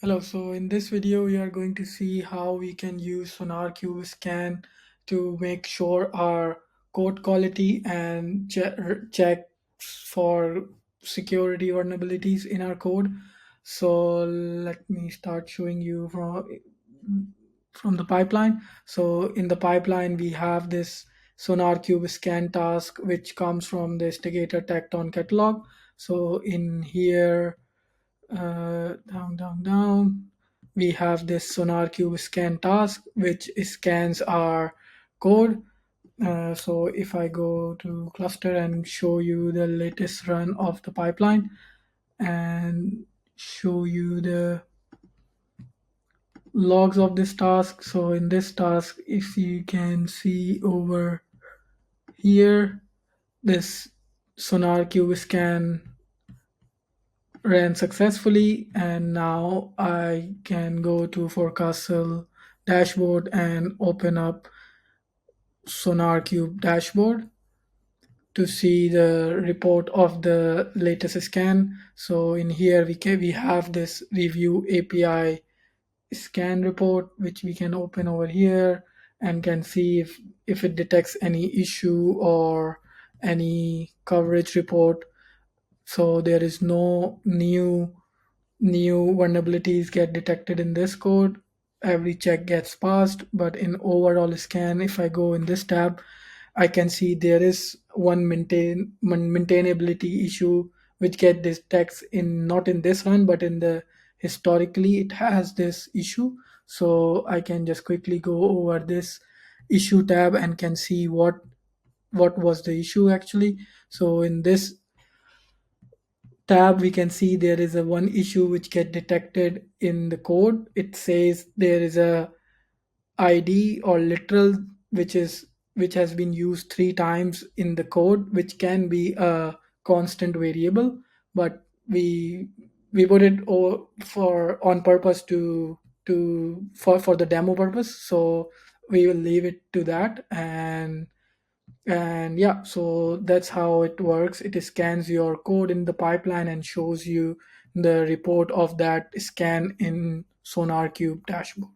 Hello, so in this video we are going to see how we can use SonarQube scan to make sure our code quality and check for security vulnerabilities in our code. So let me start showing you from the pipeline. So in the pipeline we have this SonarQube scan task which comes from the Instigator Tecton catalog. So in here down. We have this SonarQube scan task, which scans our code. So if I go to cluster and show you the latest run of the pipeline and show you the logs of this task. So in this task, if you can see over here, this SonarQube scan ran successfully, and now I can go to Forecastle dashboard and open up SonarQube dashboard to see the report of the latest scan. So in here we have this review API scan report which we can open over here and can see if it detects any issue or any coverage report. So there is no new vulnerabilities get detected in this code. Every check gets passed, but in overall scan, if I go in this tab, I can see there is one maintainability issue which get detects in not in this run but in the historically it has this issue. So I can just quickly go over this issue tab and can see what was the issue actually. So in this tab we can see there is a one issue which get detected in the code. It says there is a id or literal which has been used three times in the code, which can be a constant variable, but we put it for on purpose for the demo purpose, so we will leave it to that. And yeah, so that's how it works. It scans your code in the pipeline and shows you the report of that scan in SonarQube dashboard.